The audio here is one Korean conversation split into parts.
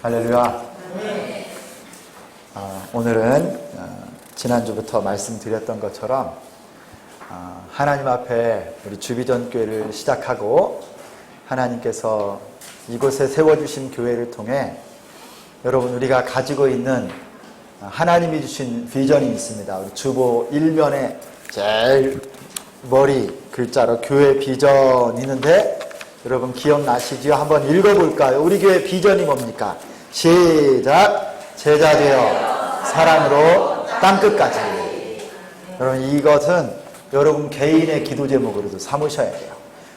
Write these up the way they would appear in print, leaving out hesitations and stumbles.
할렐루야. 오늘은 지난주부터 말씀드렸던 것처럼 하나님 앞에 우리 주비전교회를 시작하고 하나님께서 이곳에 세워주신 교회를 통해 여러분 우리가 가지고 있는 하나님이 주신 비전이 있습니다. 우리 주보 1면에 제일 머리 글자로 교회 비전이 있는데 여러분 기억나시죠? 한번 읽어볼까요? 우리 교회 비전이 뭡니까? 시작! 제자 되어 사랑으로 땅끝까지. 여러분 이것은 여러분 개인의 기도 제목으로도 삼으셔야 돼요.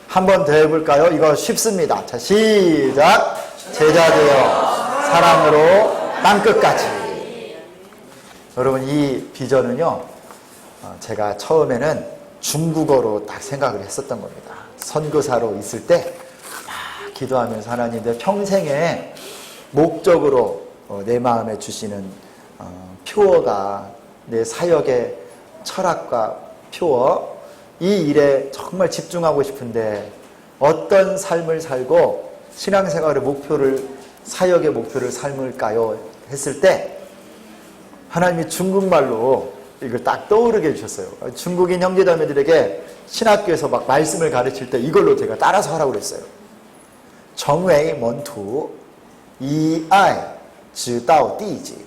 한번 더 해볼까요? 이거 쉽습니다. 자, 시작! 제자 되어 사랑으로 땅끝까지. 여러분 이 비전은요, 제가 처음에는 중국어로 딱 생각을 했었던 겁니다. 선교사로 있을 때 기도하면서 하나님 내 평생에 목적으로 내 마음에 주시는 표어가 내 사역의 철학과 표어, 이 일에 정말 집중하고 싶은데 어떤 삶을 살고 신앙생활의 목표를, 사역의 목표를 삶을까요? 했을 때 하나님이 중국말로 이걸 딱 떠오르게 해주셨어요. 중국인 형제자매들에게 신학교에서 막 말씀을 가르칠 때 이걸로 제가 따라서 하라고 그랬어요. 정웨이 먼투 이아이 지다오 띠지.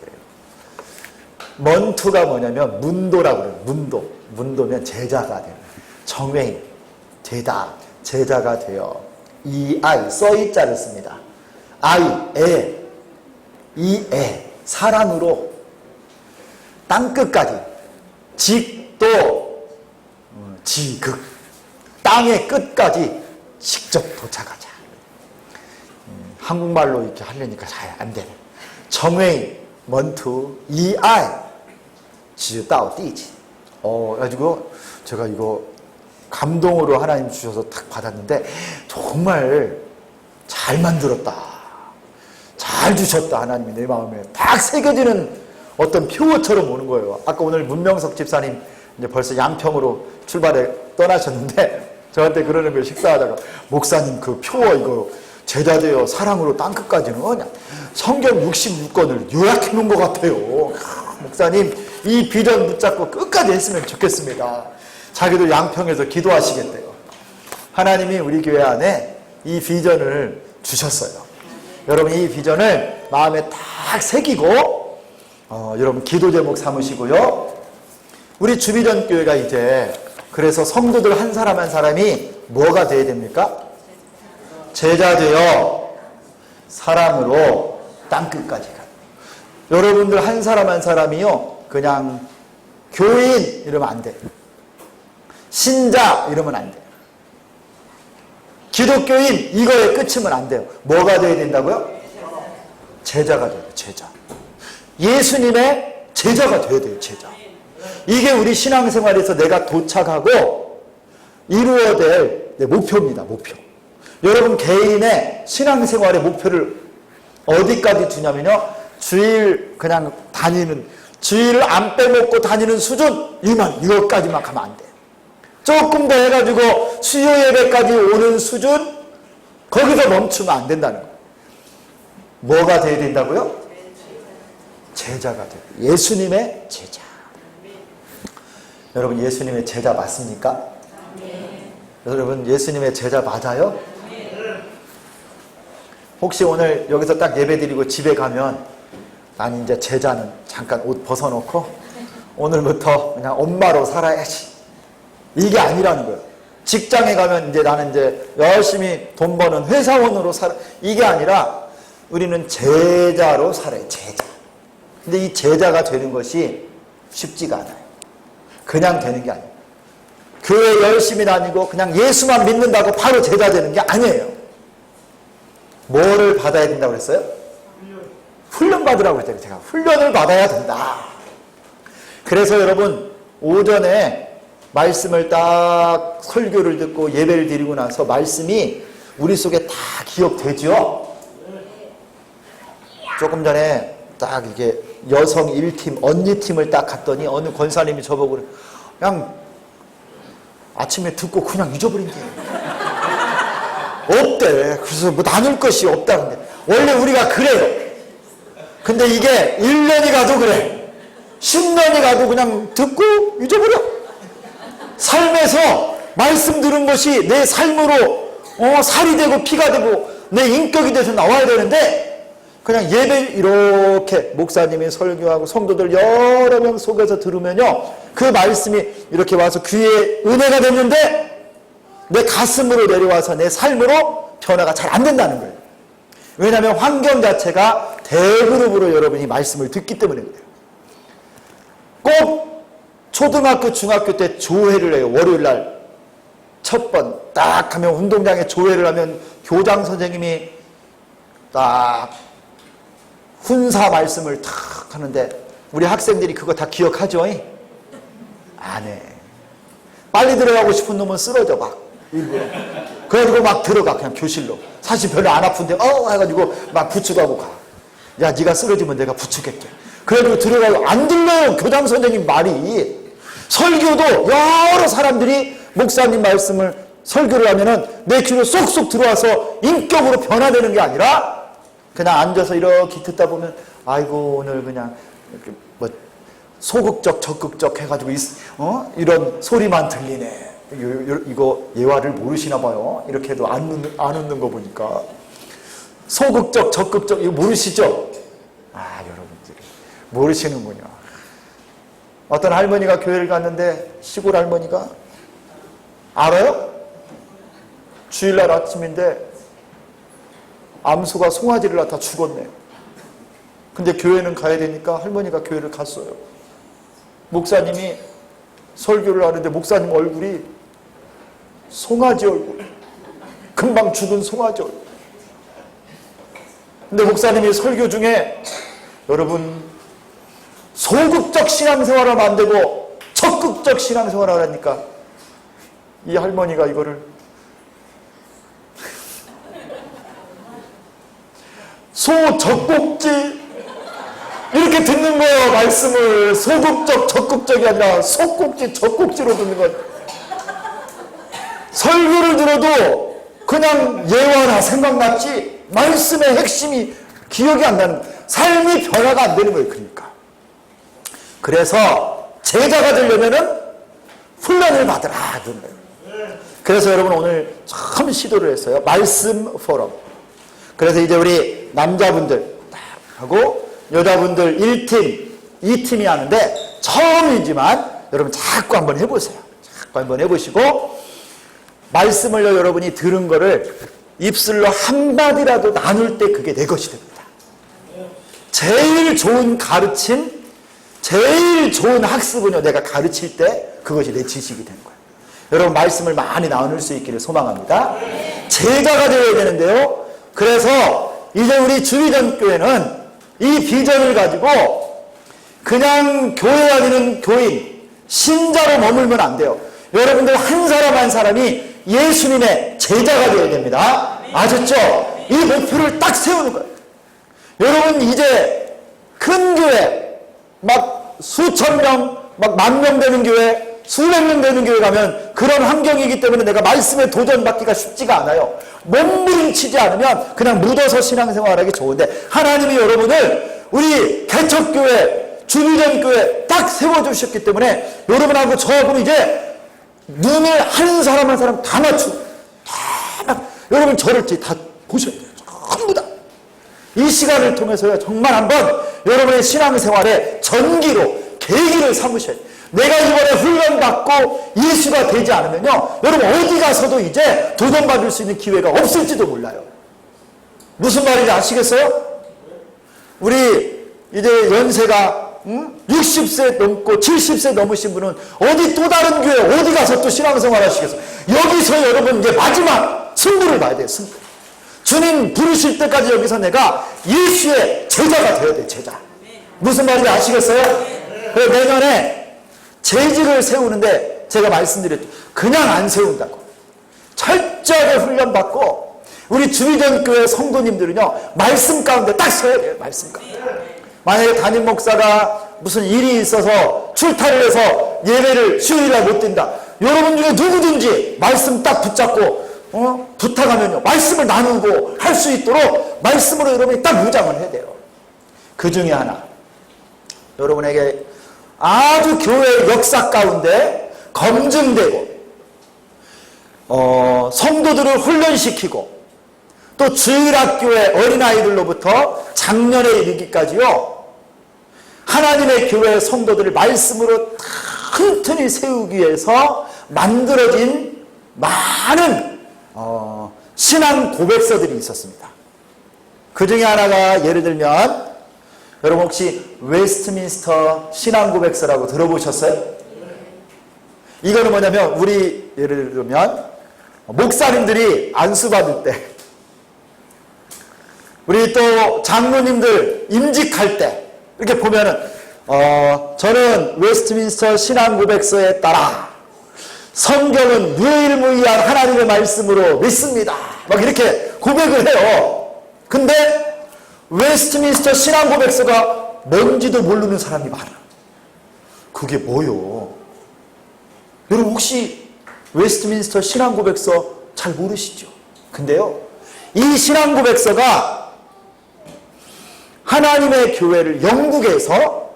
먼투가 뭐냐면 문도라고 그래요. 문도면 제자가 되는. 정웨이 제자가 되어 이아이 써이자를 씁니다. 아이 이에 사랑으로 땅끝까지 직도 지극 땅의 끝까지 직접 도착하자. 한국말로 이렇게 하려니까 잘 안 되네. 정웨이 먼투 이아이 지다오 띠지. 가지고 제가 이거 감동으로 하나님 주셔서 딱 받았는데 정말 잘 만들었다. 잘 주셨다. 하나님이 내 마음에 딱 새겨지는 어떤 표어처럼 오는 거예요. 아까 오늘 문명석 집사님 이제 벌써 양평으로 출발해 떠나셨는데 저한테 그러는 거예요. 식사하다가 목사님 그 표어 이거 제자되어 사랑으로 땅끝까지는 성경 66권을 요약해 놓은 것 같아요. 목사님 이 비전 붙잡고 끝까지 했으면 좋겠습니다. 자기도 양평에서 기도하시겠대요. 하나님이 우리 교회 안에 이 비전을 주셨어요. 여러분 이 비전을 마음에 딱 새기고 여러분 기도 제목 삼으시고요. 우리 주비전 교회가 이제 그래서 성도들 한 사람 한 사람이 뭐가 돼야 됩니까? 제자 되어 사랑으로 땅끝까지 가. 여러분들 한 사람 한 사람이요 그냥 교인 이러면 안 돼요. 신자 이러면 안 돼요. 기독교인 이거에 끝이면 안 돼요. 뭐가 돼야 된다고요? 제자가 돼요. 제자. 예수님의 제자가 돼야 돼요. 제자. 이게 우리 신앙생활에서 내가 도착하고 이루어야 될 내 목표입니다. 목표. 여러분 개인의 신앙생활의 목표를 어디까지 두냐면요. 주일 그냥 다니는, 주일을 안 빼먹고 다니는 수준 이것까지만 가면 안 돼요. 조금 더 해가지고 수요 예배까지 오는 수준 거기서 멈추면 안 된다는 거예요. 뭐가 돼야 된다고요? 제자가 돼요. 예수님의 제자. 여러분 예수님의 제자 맞습니까? 여러분 예수님의 제자 맞아요? 혹시 오늘 여기서 딱 예배드리고 집에 가면 난 이제 제자는 잠깐 옷 벗어놓고 오늘부터 그냥 엄마로 살아야지 이게 아니라는 거예요. 직장에 가면 이제 나는 이제 열심히 돈 버는 회사원으로 살아 이게 아니라 우리는 제자로 살아요. 제자. 근데 이 제자가 되는 것이 쉽지가 않아요. 그냥 되는 게 아니에요. 교회 열심히 다니고 그냥 예수만 믿는다고 바로 제자 되는 게 아니에요. 뭐를 받아야 된다고 그랬어요? 훈련 받으라고 했대요. 제가 훈련을 받아야 된다. 그래서 여러분 오전에 말씀을 딱 설교를 듣고 예배를 드리고 나서 말씀이 우리 속에 다 기억되죠? 조금 전에 딱 이게 여성 1팀, 언니 팀을 딱 갔더니 어느 권사님이 저보고 그냥 아침에 듣고 그냥 잊어버린 게 없대. 그래서 뭐 나눌 것이 없다는데 원래 우리가 그래요. 근데 이게 1년이 가도 그래. 10년이 가도 그냥 듣고 잊어버려. 삶에서 말씀 들은 것이 내 삶으로 살이 되고 피가 되고 내 인격이 돼서 나와야 되는데 그냥 예배 이렇게 목사님이 설교하고 성도들 여러 명 속에서 들으면요, 그 말씀이 이렇게 와서 귀에 은혜가 됐는데 내 가슴으로 내려와서 내 삶으로 변화가 잘 안 된다는 거예요. 왜냐하면 환경 자체가 대그룹으로 여러분이 말씀을 듣기 때문에 그래요. 꼭 초등학교 중학교 때 조회를 해요. 월요일날 첫 번 딱 하면 운동장에 조회를 하면 교장 선생님이 딱 훈사 말씀을 탁 하는데 우리 학생들이 그거 다 기억하죠? 안 해. 빨리 들어가고 싶은 놈은 쓰러져 막 일부러. 그래가지고 막 들어가 그냥 교실로. 사실 별로 안 아픈데 해가지고 막 부축하고 가. 야 네가 쓰러지면 내가 부축할게. 그래가지고 들어가고 안 들려요 교장 선생님 말이. 설교도 여러 사람들이 목사님 말씀을 설교를 하면은 내 귀로 쏙쏙 들어와서 인격으로 변화되는 게 아니라 그냥 앉아서 이렇게 듣다 보면 아이고 오늘 그냥 이렇게 뭐 소극적 적극적 해가지고 이런 소리만 들리네. 이거 예화를 모르시나 봐요. 이렇게 해도 안 웃는 거 보니까. 소극적 적극적 이거 모르시죠? 아 여러분들이 모르시는군요. 어떤 할머니가 교회를 갔는데 시골 할머니가 알아요? 주일날 아침인데 암수가 송아지를 낳다 죽었네. 근데 교회는 가야 되니까 할머니가 교회를 갔어요. 목사님이 설교를 하는데 목사님 얼굴이 송아지 얼굴. 금방 죽은 송아지 얼굴. 근데 목사님이 설교 중에 여러분 소극적 신앙생활을 하면 안 되고 적극적 신앙생활을 하라니까 이 할머니가 이거를 소적극지 이렇게 듣는 거예요. 말씀을 소극적 적극적이 아니라 소극지 적극지로 듣는 거예요. 설교를 들어도 그냥 예화나 생각났지 말씀의 핵심이 기억이 안 나는 삶이 변화가 안 되는 거예요. 그래서 제자가 되려면은 훈련을 받으라 그런 거예요. 그래서 여러분 오늘 처음 시도를 했어요. 말씀 포럼. 그래서 이제 우리 남자분들 하고 여자분들 1팀, 2팀이 하는데 처음이지만 여러분 자꾸 한번 해보세요. 자꾸 한번 해보시고 말씀을 여러분이 들은 거를 입술로 한마디라도 나눌 때 그게 내 것이 됩니다. 제일 좋은 가르침, 제일 좋은 학습은요, 내가 가르칠 때 그것이 내 지식이 되는 거예요. 여러분 말씀을 많이 나눌 수 있기를 소망합니다. 제자가 되어야 되는데요. 그래서 이제 우리 주의전교회는 이 비전을 가지고 그냥 교회 다니는 교인, 신자로 머물면 안 돼요. 여러분들 한 사람 한 사람이 예수님의 제자가 되어야 됩니다. 아셨죠? 이 목표를 딱 세우는 거예요. 여러분 이제 큰 교회, 막 수천 명, 막 만 명 되는 교회, 수백 명 되는 교회 가면 그런 환경이기 때문에 내가 말씀에 도전받기가 쉽지가 않아요. 몸부림치지 않으면 그냥 묻어서 신앙생활하기 좋은데 하나님이 여러분을 우리 개척교회, 주비전교회 딱 세워주셨기 때문에 여러분하고 저하고는 이제 눈을 한 사람 한 사람 다 맞추고 여러분 저를 다 보셔야 돼요. 전부 다. 이 시간을 통해서요 정말 한번 여러분의 신앙생활에 전기로 계기를 삼으셔야 돼요. 내가 이번에 훈련받고 예수가 되지 않으면요 여러분 어디 가서도 이제 도전받을 수 있는 기회가 없을지도 몰라요. 무슨 말인지 아시겠어요? 우리 이제 연세가 60세 넘고 70세 넘으신 분은 어디 또 다른 교회 어디 가서 또 신앙생활 하시겠어요? 여기서 여러분 이제 마지막 승부를 봐야 돼요. 승부. 주님 부르실 때까지 여기서 내가 예수의 제자가 되어야 돼. 제자. 무슨 말인지 아시겠어요? 그래서 내년에 재직을 세우는데 제가 말씀드렸죠. 그냥 안 세운다고. 철저하게 훈련받고 우리 주비전교회 성도님들은요 말씀 가운데 딱 서야 돼요. 말씀 가운데. 만약에 담임 목사가 무슨 일이 있어서 출타를 해서 예배를 수요일날 못 든다. 여러분 중에 누구든지 말씀 딱 붙잡고 부탁하면요 말씀을 나누고 할 수 있도록 말씀으로 여러분이 딱 무장을 해야 돼요. 그 중에 하나, 여러분에게 아주 교회의 역사 가운데 검증되고 성도들을 훈련시키고 또 주일학교의 어린아이들로부터 작년에 이르기까지요, 하나님의 교회 성도들을 말씀으로 튼튼히 세우기 위해서 만들어진 많은 신앙 고백서들이 있었습니다. 그 중에 하나가, 예를 들면 여러분 혹시 웨스트민스터 신앙 고백서라고 들어보셨어요? 이거는 뭐냐면, 우리 예를 들면 목사님들이 안수 받을 때, 우리 또 장로님들 임직할 때 이렇게 보면은 저는 웨스트민스터 신앙 고백서에 따라 성경은 유일무이한 하나님의 말씀으로 믿습니다, 막 이렇게 고백을 해요. 근데 웨스트민스터 신앙 고백서가 뭔지도 모르는 사람이 많아. 그게 뭐요? 여러분 혹시 웨스트민스터 신앙 고백서 잘 모르시죠? 근데요, 이 신앙 고백서가 하나님의 교회를 영국에서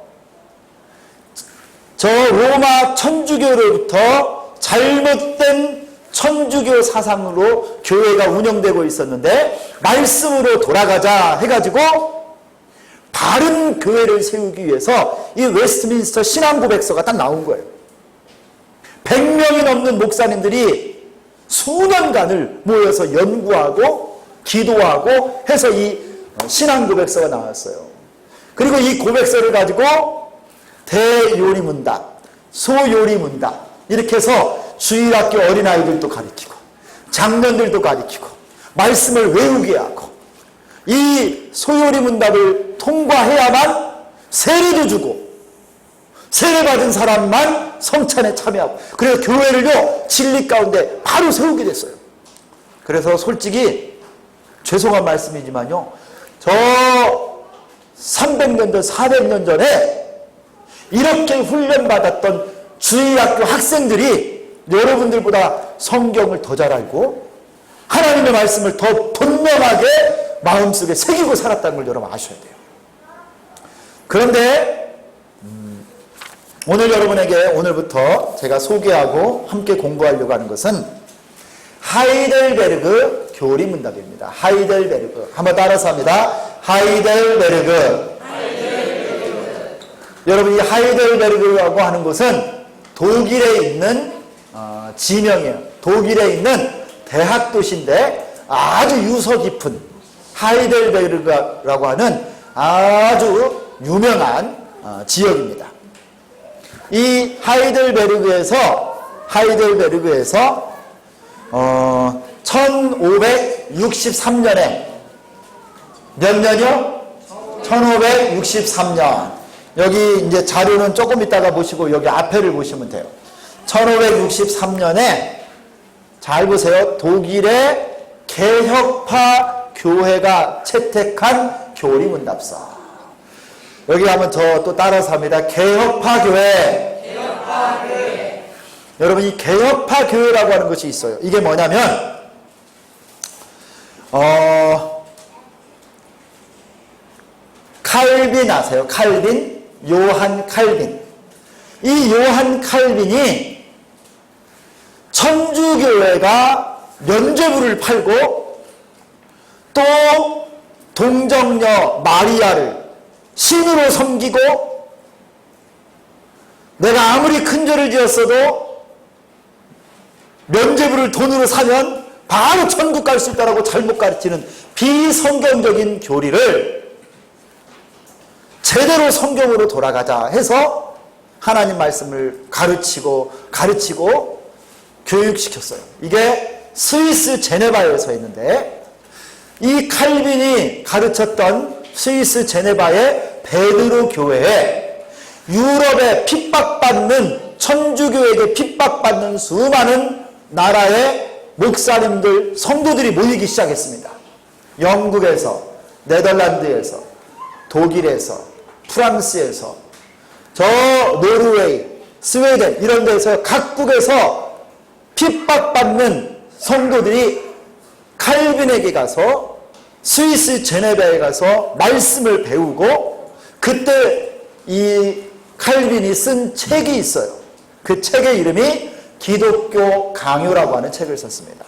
저 로마 천주교로부터 잘못된 천주교 사상으로 교회가 운영되고 있었는데, 말씀으로 돌아가자 해가지고 바른 교회를 세우기 위해서 이 웨스트민스터 신앙 고백서가 딱 나온 거예요. 100명이 넘는 목사님들이 수년간을 모여서 연구하고 기도하고 해서 이 신앙 고백서가 나왔어요. 그리고 이 고백서를 가지고 대요리문답, 소요리문답 이렇게 해서 주일학교 어린아이들도 가르치고 장년들도 가르치고 말씀을 외우게 하고, 이 소요리문답을 통과해야만 세례도 주고 세례받은 사람만 성찬에 참여하고, 그래서 교회를요 진리 가운데 바로 세우게 됐어요. 그래서 솔직히 죄송한 말씀이지만요, 저 300년 전 400년 전에 이렇게 훈련받았던 주일학교 학생들이 여러분들보다 성경을 더 잘 알고 하나님의 말씀을 더 분명하게 마음속에 새기고 살았다는 걸 여러분 아셔야 돼요. 그런데 오늘 여러분에게, 오늘부터 제가 소개하고 함께 공부하려고 하는 것은 하이델베르그 교리문답입니다. 하이델베르그. 한번 따라서 합니다. 하이델베르그. 여러분, 이 하이델베르그라고 하는 곳은 독일에 있는 지명이에요. 독일에 있는 대학 도시인데 아주 유서 깊은 하이델베르그라고 하는 아주 유명한 지역입니다. 이 하이델베르그에서 1563년에 몇 년이요? 1563년. 여기 이제 자료는 조금 이따가 보시고 여기 앞에를 보시면 돼요. 1563년에 잘 보세요. 독일의 개혁파 교회가 채택한 교리문답서. 여기 하면 저 또 따라서 합니다. 개혁파 교회. 개혁파 교회. 여러분, 이 개혁파 교회라고 하는 것이 있어요. 이게 뭐냐면 칼빈 아세요? 칼빈? 요한 칼빈. 이 요한 칼빈이 천주교회가 면죄부를 팔고 또 동정녀 마리아를 신으로 섬기고, 내가 아무리 큰 죄를 지었어도 면죄부를 돈으로 사면 바로 천국 갈 수 있다라고 잘못 가르치는 비성경적인 교리를 제대로 성경으로 돌아가자 해서 하나님 말씀을 가르치고 교육시켰어요. 이게 스위스 제네바에서 했는데, 이 칼빈이 가르쳤던 스위스 제네바의 베드로 교회에 유럽에 핍박받는, 천주교에게 핍박받는 수많은 나라의 목사님들, 성도들이 모이기 시작했습니다. 영국에서, 네덜란드에서, 독일에서, 프랑스에서, 저 노르웨이, 스웨덴 이런 데서 각국에서 핍박받는 성도들이 칼빈에게 가서 스위스 제네바에 가서 말씀을 배우고 그때 이 칼빈이 쓴 책이 있어요. 그 책의 이름이 기독교 강요라고 하는 책을 썼습니다.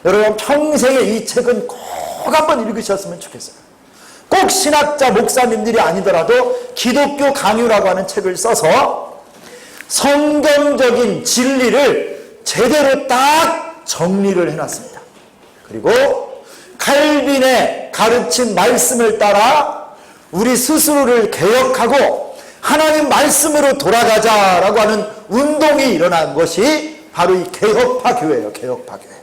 여러분 평생에 이 책은 꼭 한번 읽으셨으면 좋겠어요. 꼭 신학자 목사님들이 아니더라도 기독교 강요라고 하는 책을 써서 성경적인 진리를 제대로 딱 정리를 해놨습니다. 그리고 칼빈의 가르친 말씀을 따라 우리 스스로를 개혁하고 하나님 말씀으로 돌아가자라고 하는 운동이 일어난 것이 바로 이 개혁파 교회예요. 개혁파 교회.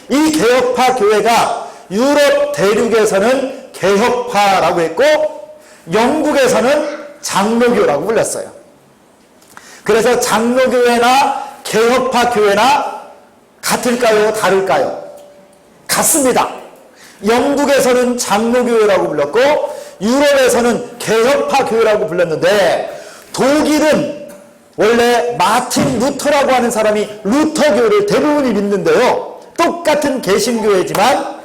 이 개혁파 교회가 유럽 대륙에서는 개혁파라고 했고 영국에서는 장로교라고 불렸어요. 그래서 장로교회나 개혁파 교회나 같을까요? 다를까요? 같습니다. 영국에서는 장로교회라고 불렀고 유럽에서는 개혁파 교회라고 불렀는데 독일은 원래 마틴 루터라고 하는 사람이 루터교를 대부분이 믿는데요. 똑같은 개신교회지만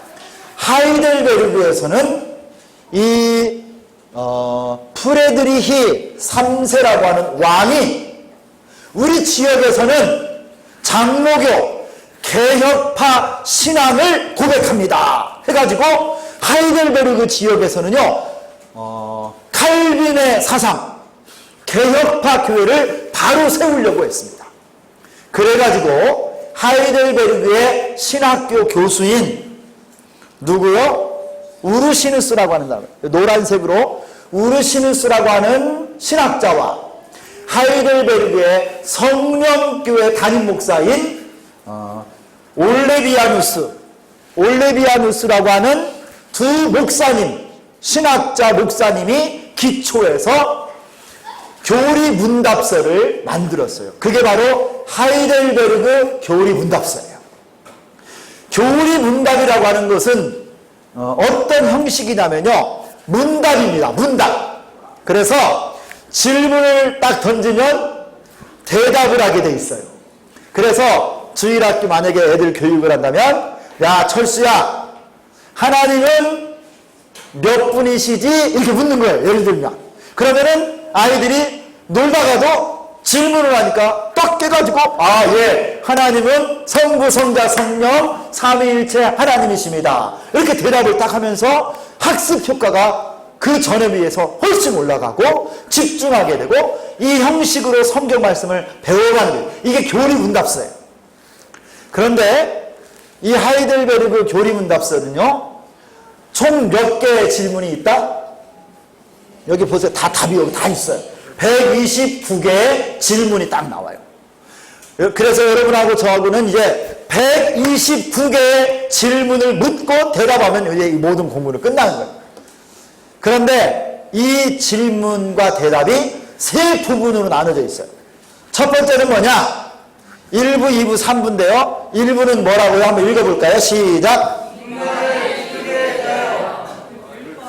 하이델베르그에서는 이 프레드리히 3세라고 하는 왕이 우리 지역에서는 장로교 개혁파 신앙을 고백합니다 해가지고 하이델베르그 지역에서는요 칼빈의 사상 개혁파 교회를 바로 세우려고 했습니다. 그래가지고 하이델베르그의 신학교 교수인 누구요? 우르시누스라고 하는 사람, 노란색으로 우르시누스라고 하는 신학자와 하이델베르그의 성령교회 담임 목사인 올레비아누스라고 하는 두 목사님, 신학자 목사님이 기초해서 교리 문답서를 만들었어요. 그게 바로 하이델베르그 교리 문답서예요. 교리 문답이라고 하는 것은 어떤 형식이냐면요, 문답입니다. 문답. 그래서 질문을 딱 던지면 대답을 하게 돼 있어요. 그래서 주일학교 만약에 애들 교육을 한다면, 야 철수야, 하나님은 몇 분이시지? 이렇게 묻는 거예요. 예를 들면. 그러면은 아이들이 놀다가도 질문을 하니까 딱 깨가지고, 아, 예, 하나님은 성부, 성자, 성령, 삼위일체 하나님이십니다. 이렇게 대답을 딱 하면서 학습 효과가 그 전에 비해서 훨씬 올라가고 집중하게 되고 이 형식으로 성경 말씀을 배워가는 거예요. 이게 교리 문답서예요. 그런데 이 하이델베르그 교리 문답서는요, 총 몇 개의 질문이 있다? 여기 보세요. 다 답이 여기 다 있어요. 129개의 질문이 딱 나와요. 그래서 여러분하고 저하고는 이제 129개의 질문을 묻고 대답하면 이제 이 모든 공부는 끝나는 거예요. 그런데 이 질문과 대답이 세 부분으로 나눠져 있어요. 첫 번째는 뭐냐? 1부, 2부, 3부인데요. 1부는 뭐라고요? 한번 읽어볼까요? 시작!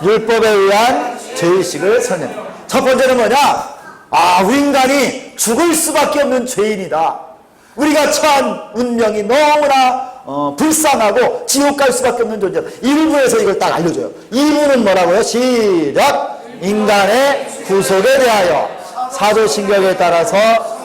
율법에 의한 죄의식을 설명. 첫 번째는 뭐냐? 아, 우리 인간이 죽을 수밖에 없는 죄인이다. 우리가 처한 운명이 너무나 불쌍하고 지옥 갈 수밖에 없는 존재다. 1부에서 이걸 딱 알려줘요. 2부는 뭐라고요? 시작! 인간의 구속에 대하여 사도신경에 따라서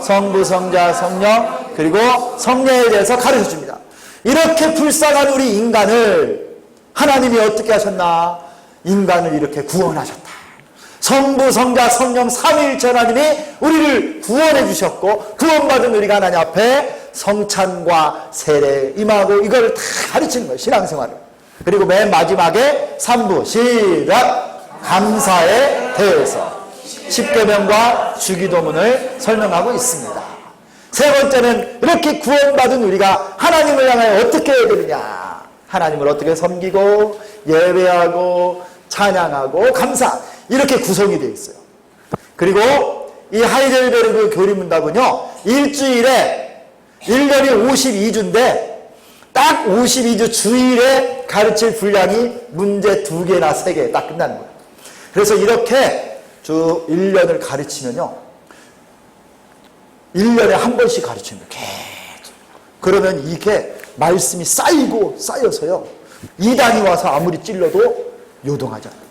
성부, 성자, 성령 그리고 성령에 대해서 가르쳐줍니다. 이렇게 불쌍한 우리 인간을 하나님이 어떻게 하셨나? 인간을 이렇게 구원하셨다. 성부, 성자, 성령, 삼위일체 하나님이 우리를 구원해 주셨고 구원받은 우리가 하나님 앞에 성찬과 세례 임하고 이걸 다 가르치는 거예요. 신앙생활을. 그리고 맨 마지막에 3부 시작! 감사에 대해서 10계명과 주기도문을 설명하고 있습니다. 세 번째는 이렇게 구원받은 우리가 하나님을 향하여 어떻게 해야 되느냐? 하나님을 어떻게 섬기고 예배하고 찬양하고 감사 이렇게 구성이 되어 있어요. 그리고 이 하이델베르그 교리문답은요, 일주일에 1년이 52주인데 딱 52주 주일에 가르칠 분량이 문제 2개나 3개 딱 끝나는 거예요. 그래서 이렇게 쭉 1년을 가르치면요, 1년에 한 번씩 가르치는 거예요. 계속. 그러면 이게 말씀이 쌓이고 쌓여서요, 이단이 와서 아무리 찔러도 요동하지 않아요.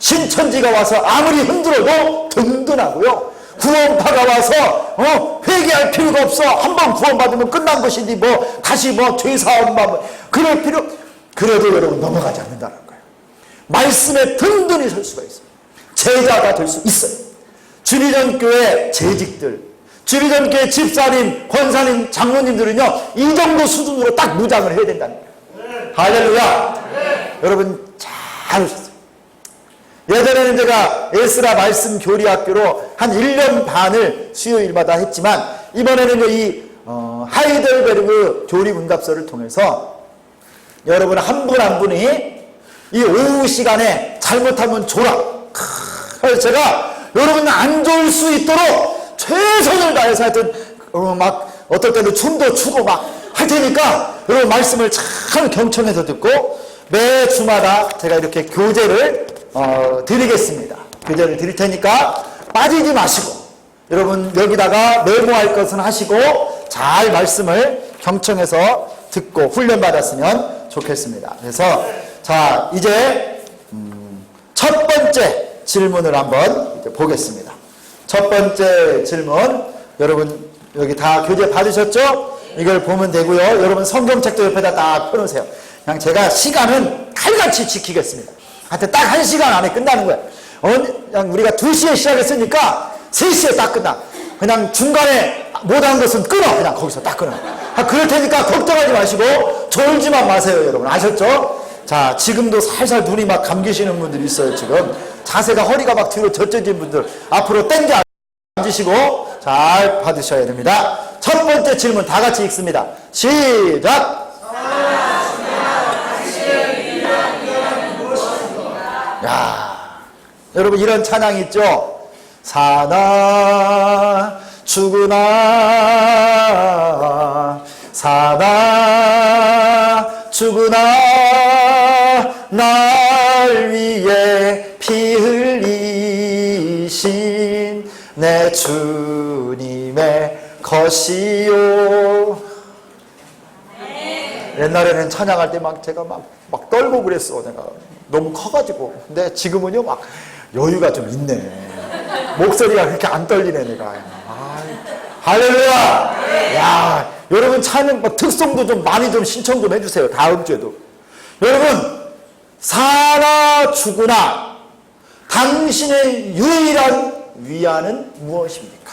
신천지가 와서 아무리 흔들어도 든든하고요. 구원파가 와서 회개할 필요가 없어. 한번 구원받으면 끝난 것이니 뭐 다시 뭐 죄사함 그럴 필요. 그래도 여러분 넘어가지 않는다는 거예요. 말씀에 든든히 설 수가 있어요. 제자가 될 수 있어요. 주리전교회 재직들, 주리전교회 집사님, 권사님, 장로님들은요 이 정도 수준으로 딱 무장을 해야 된다는 거예요. 할렐루야. 여러분 잘 오셨어요. 예전에는 제가 에스라 말씀 교리학교로 한 1년 반을 수요일마다 했지만 이번에는 이 하이델베르그 교리 문답서를 통해서 여러분 한 분 한 분이 이 오후 시간에 잘못하면 졸아. 그래서 제가 여러분 안 졸 수 있도록 최선을 다해서 하여튼 막 어떨 때는 춤도 추고 막 할 테니까 여러분 말씀을 참 경청해서 듣고 매 주마다 제가 이렇게 교재를 드리겠습니다. 교재를 드릴 테니까 빠지지 마시고 여러분 여기다가 메모할 것은 하시고 잘 말씀을 경청해서 듣고 훈련받았으면 좋겠습니다. 그래서 자 이제 첫 번째 질문을 한번 이제 보겠습니다. 첫 번째 질문 여러분 여기 다 교재 받으셨죠? 이걸 보면 되고요. 여러분 성경책도 옆에다 딱 펴놓으세요. 그냥 제가 시간은 칼같이 지키겠습니다. 하여튼 딱 1시간 안에 끝나는 거예요. 그냥 우리가 2시에 시작했으니까 3시에 딱 끝나. 그냥 중간에 못한 것은 끊어. 그냥 거기서 딱 끊어. 그럴 테니까 걱정하지 마시고 졸지만 마세요. 여러분 아셨죠? 자 지금도 살살 눈이 막 감기시는 분들이 있어요. 지금 자세가 허리가 막 뒤로 젖어진 분들 앞으로 당겨 앉으시고 잘 받으셔야 됩니다. 첫 번째 질문 다 같이 읽습니다. 시작. 야, 여러분 이런 찬양 있죠? 사나 죽으나 사나 죽으나 날 위해 피 흘리신 내 주님의 것이요. 옛날에는 찬양할 때 막 제가 막 떨고 그랬어. 내가 너무 커가지고. 근데 지금은요 막 여유가 좀 있네. 목소리가 그렇게 안 떨리네 내가. 할렐루야. 야, 여러분 찬양 특송도 좀 많이 좀 신청 좀 해주세요. 다음 주에도. 여러분 사나 죽으나 당신의 유일한 위안은 무엇입니까?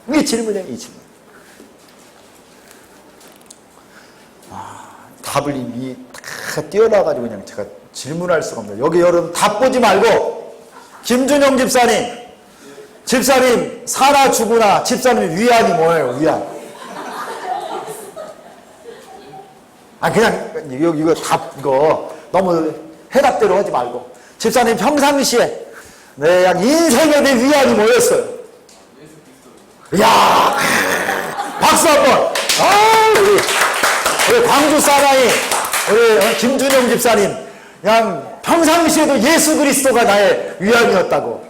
이게 질문이에요. 이 질문. 답을 이미 다 뛰어나가지고 그냥 제가 질문할 수가 없네요. 여기 여러분 답 보지 말고 김준영 집사님 사나 죽으나 집사님 위안이 뭐예요? 위안. 그냥 이거 답 이거 너무 해답대로 하지 말고 집사님 평상시에 그냥 인생에 대한 위안이 뭐였어요? 이야 박수 한번. 우리 광주 사나이 우리 김준영 집사님 그냥 평상시에도 예수 그리스도가 나의 위안이었다고.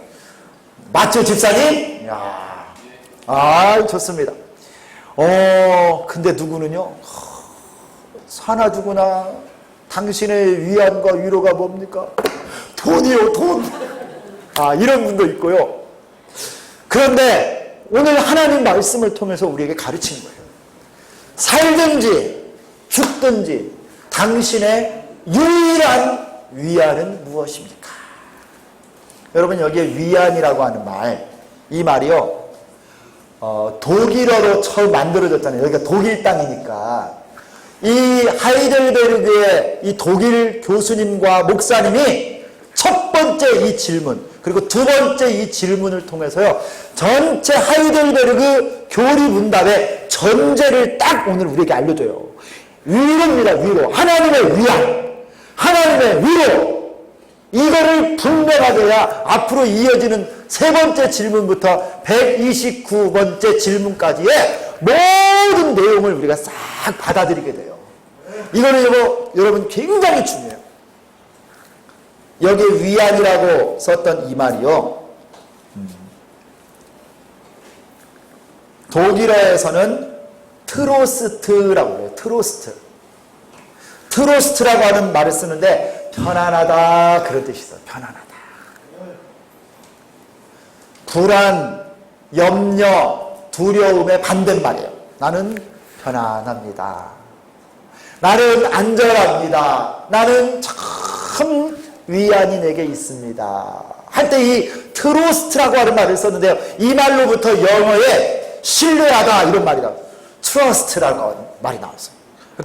맞죠 집사님? 이야. 좋습니다. 근데 누구는요 사나 죽으나 당신의 위안과 위로가 뭡니까? 돈이요 돈. 이런 분도 있고요. 그런데 오늘 하나님 말씀을 통해서 우리에게 가르치는 거예요. 살든지 죽든지 당신의 유일한 위안은 무엇입니까? 여러분 여기에 위안이라고 하는 말, 이 말이요 독일어로 처음 만들어졌잖아요. 여기가 독일 땅이니까 이 하이델베르그의 이 독일 교수님과 목사님이 첫 번째 이 질문 그리고 두 번째 이 질문을 통해서요 전체 하이델베르그 교리 문답의 전제를 딱 오늘 우리에게 알려줘요. 위로입니다. 위로. 하나님의 위안, 하나님의 위로. 이거를 분명하게 해야 앞으로 이어지는 세 번째 질문부터 129번째 질문까지의 모든 내용을 우리가 싹 받아들이게 돼요. 이거는 여러분 굉장히 중요해요. 여기에 위안이라고 썼던 이 말이요 독일어에서는 트로스트라고 해요. 트로스트라고 하는 말을 쓰는데 편안하다 그런 뜻이 있어요. 편안하다. 불안, 염려, 두려움의 반대말이에요. 나는 편안합니다. 나는 안전합니다. 나는 참 위안이 내게 있습니다. 할 때 이 트러스트라고 하는 말을 썼는데요. 이 말로부터 영어에 신뢰하다 이런 말이 나와요. 트러스트라고 하는 말이 나왔어요.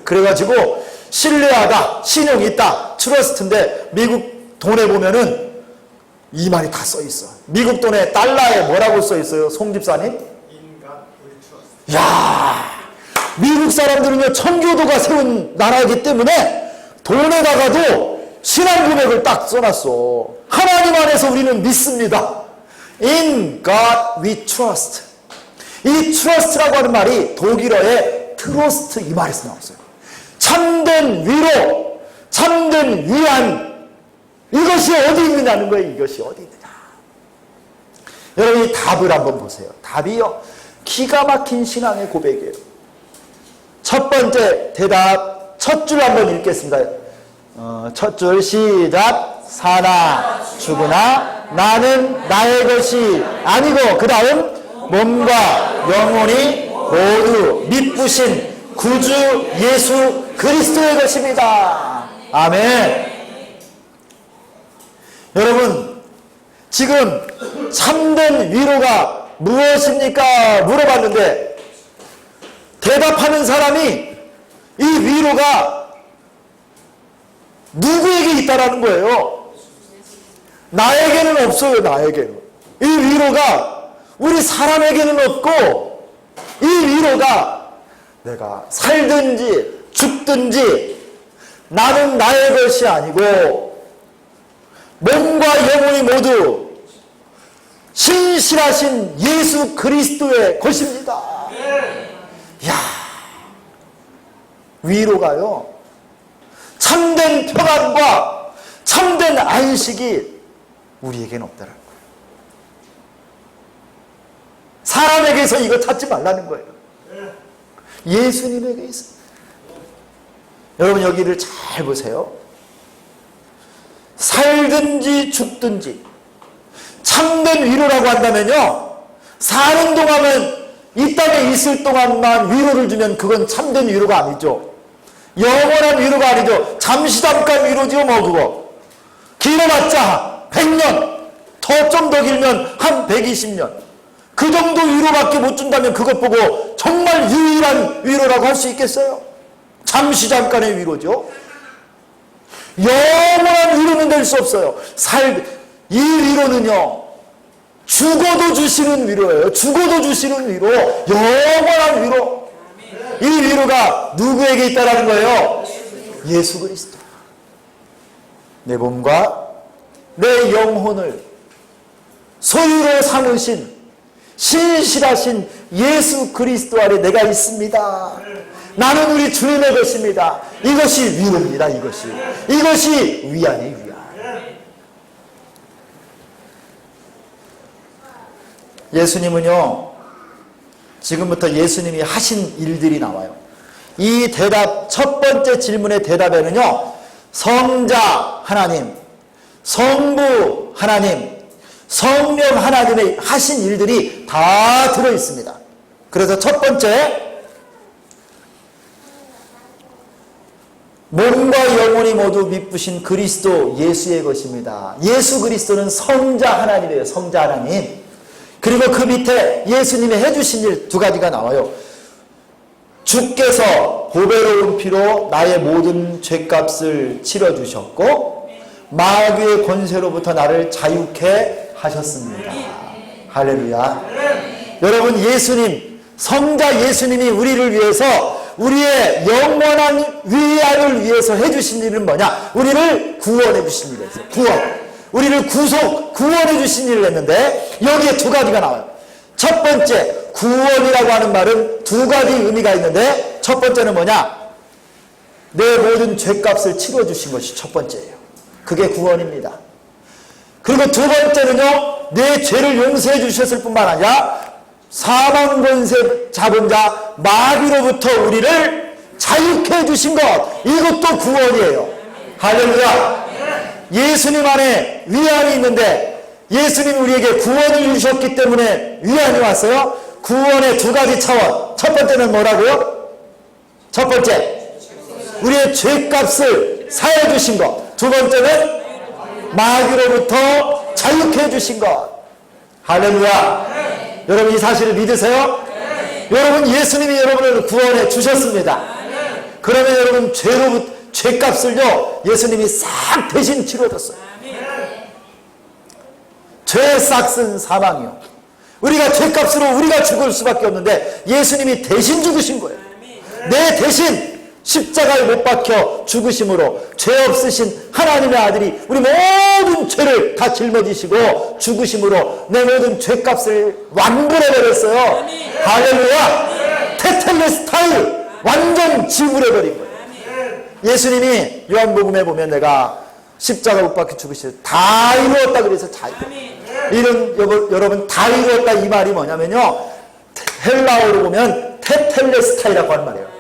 그래가지고 신뢰하다, 신용이 있다, 트러스트인데 미국 돈에 보면은 이 말이 다 써 있어. 미국 돈에 달러에 뭐라고 써 있어요, 송 집사님? 야, 미국 사람들은요 청교도가 세운 나라이기 때문에 돈에다가도 신앙 고백을 딱 써놨어. 하나님 안에서 우리는 믿습니다. In God we trust. 이 trust라고 하는 말이 독일어의 트러스트 이 말에서 나왔어요. 참된 위로, 참된 위안, 이것이 어디 있느냐는 거예요. 이것이 어디 있느냐. 여러분 이 답을 한번 보세요. 답이요 기가 막힌 신앙의 고백이에요. 첫 번째 대답 첫 줄 한번 읽겠습니다. 첫 줄 시작. 사나 죽으나 나는 나의 것이 아니고 그 다음 몸과 영혼이 모두 믿으신 구주 예수 그리스도의 것입니다. 아멘. 여러분 지금 참된 위로가 무엇입니까? 물어봤는데 대답하는 사람이 이 위로가 누구에게 있다라는 거예요? 나에게는 없어요. 나에게는. 이 위로가 우리 사람에게는 없고 이 위로가 내가 살든지 죽든지 나는 나의 것이 아니고 몸과 영혼이 모두 신실하신 예수 그리스도의 것입니다. 이야, 위로가요 참된 평안과 참된 안식이 우리에게는 없다는 거예요. 사람에게서 이거 찾지 말라는 거예요. 예수님에게 있습니다. 여러분 여기를 잘 보세요. 살든지 죽든지 참된 위로라고 한다면요 사는 동안은 이 땅에 있을 동안만 위로를 주면 그건 참된 위로가 아니죠. 영원한 위로가 아니죠. 잠시 잠깐 위로지요 뭐 그거. 길어봤자 100년 좀 더 길면 한 120년 그 정도 위로밖에 못 준다면 그것 보고 정말 유일한 위로라고 할 수 있겠어요? 잠시 잠깐의 위로죠. 영원한 위로는 될 수 없어요. 이 위로는요 죽어도 주시는 위로예요. 죽어도 주시는 위로, 영원한 위로. 이 위로가 누구에게 있다라는 거예요? 예수 그리스도. 내 몸과 내 영혼을 소유로 삼으신 신실하신 예수 그리스도 아래 내가 있습니다. 나는 우리 주님의 것입니다. 이것이 위로입니다. 이것이 위안이에요. 위안. 예수님은요 지금부터 예수님이 하신 일들이 나와요. 이 대답 첫 번째 질문의 대답에는요 성자 하나님, 성부 하나님, 성령 하나님의 하신 일들이 다 들어있습니다. 그래서 첫 번째 몸과 영혼이 모두 믿으신 그리스도 예수의 것입니다. 예수 그리스도는 성자 하나님이에요. 성자 하나님. 그리고 그 밑에 예수님이 해주신 일 두 가지가 나와요. 주께서 보배로운 피로 나의 모든 죄값을 치러주셨고 마귀의 권세로부터 나를 자유케 하셨습니다. 할렐루야. 여러분 예수님, 성자 예수님이 우리를 위해서 우리의 영원한 위안을 위해서 해주신 일은 뭐냐? 우리를 구원해 주신 일이에요. 구원. 우리를 구원해 주신 일을 했는데 여기에 두 가지가 나와요. 첫 번째, 구원이라고 하는 말은 두 가지 의미가 있는데 첫 번째는 뭐냐? 내 모든 죄값을 치러주신 것이 첫 번째예요. 그게 구원입니다. 그리고 두 번째는요, 내 죄를 용서해 주셨을 뿐만 아니라 사망 권세 잡은 자 마귀로부터 우리를 자유케 해주신 것, 이것도 구원이에요. 할렐루야. 예수님 안에 위안이 있는데 예수님이 우리에게 구원을 주셨기 때문에 위안이 왔어요. 구원의 두 가지 차원. 첫 번째는 뭐라고요? 첫 번째, 우리의 죄값을 사해 주신 것. 두 번째는 마귀로부터 자유케 해주신 것. 할렐루야. 여러분 이 사실을 믿으세요? 여러분 예수님이 여러분을 구원해 주셨습니다. 그러면 여러분 죄값을요 예수님이 싹 대신 치러줬어요. 죄 싹슨 사망이요. 우리가 죄값으로 우리가 죽을 수밖에 없는데 예수님이 대신 죽으신 거예요. 내 대신 십자가에 못 박혀 죽으심으로 죄 없으신 하나님의 아들이 우리 모든 죄를 다 짊어지시고 죽으심으로 내 모든 죄값을 완불해버렸어요. 할렐루야. 테텔레스타일 완전 지불해버린 거예요. 예수님이 요한복음에 보면 내가 십자가 못 박혀 죽으시고 다 이루었다 그래서 다 이루었다. 여러분 다 이루었다 이 말이 뭐냐면요 헬라어로 보면 테텔레스타이라고 하는 말이에요.